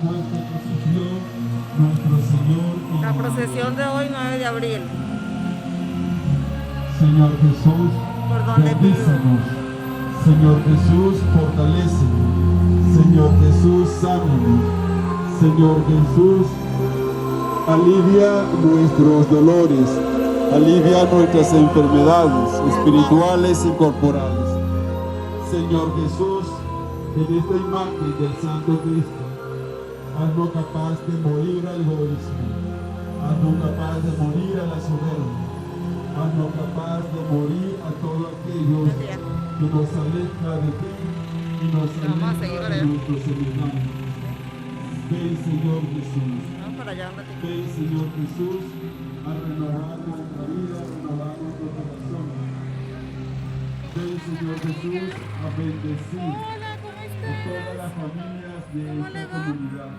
muerte que sufrió nuestro Señor y La procesión de hoy, 9 de abril. Señor Jesús, ¿Por dónde vivo? bendícenos. Señor Jesús, fortalécenos. Señor Jesús, sánanos. Señor Jesús, alivia nuestros dolores, alivia nuestras enfermedades espirituales y corporales. Señor Jesús, en esta imagen del Santo Cristo, haznos capaz de morir al egoísmo, haznos capaz de morir a la soberbia, haznos capaz de morir a todo aquello que nos aleja de ti y nos aleja de nuestros semejantes. Ven, Señor Jesús. Ven, Señor Jesús, a renovar nuestra vida, a renovar nuestro corazón. Ven, Señor Jesús, a bendecir a todas las familias de esta comunidad.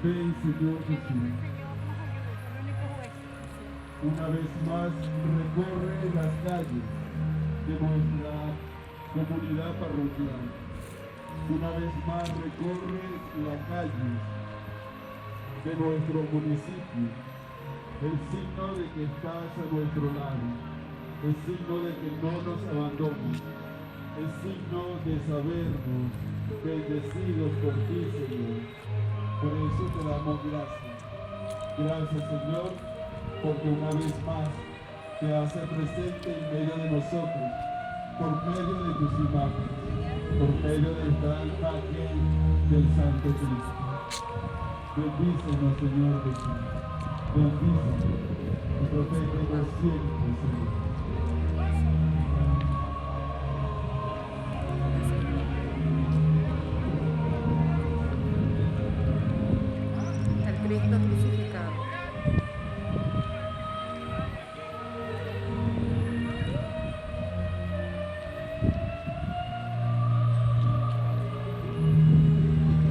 Ven, Señor Jesús. Una vez más, recorre las calles de nuestra comunidad parroquial. Una vez más, recorre la calle de nuestro municipio, el signo de que estás a nuestro lado, el signo de que no nos abandones, el signo de sabernos bendecidos por ti, Señor. Por eso te damos gracias. Gracias, Señor, porque una vez más te hace presente en medio de nosotros, por medio de tus imágenes, por medio de esta imagen del Santo Cristo. Bendícenos, Señor Jesús. Bendícenos y protégenos siempre, Señor. El Cristo crucificado.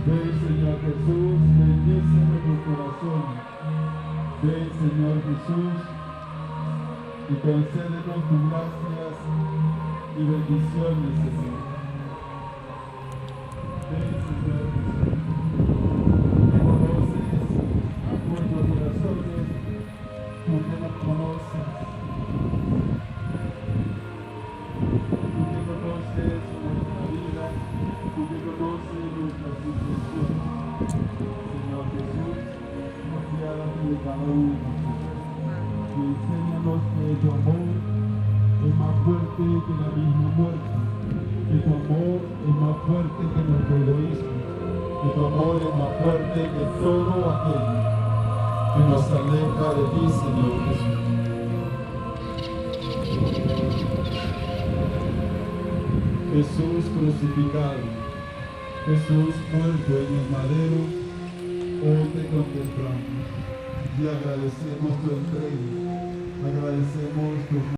Ven, Señor Jesús, bendice nuestro corazón. Ven, Señor Jesús, y concédenos tus gracias y bendiciones, Señor. Ven, Señor Jesús, que conoces nuestros corazones, tú que nos conoces, tú que conoces nuestra vida, tú que conoces nuestra situación. Señor Jesús, confiadas de cada uno de nosotros. Y enséñanos que tu amor es más fuerte que la misma muerte, que tu amor es más fuerte que nuestro egoísmo, que tu amor es más fuerte que todo aquello que nos aleja de ti, Señor Jesús. Jesús crucificado, Jesús muerto en el madero, hoy te contemplamos y agradecemos tu entrega, agradecemos tu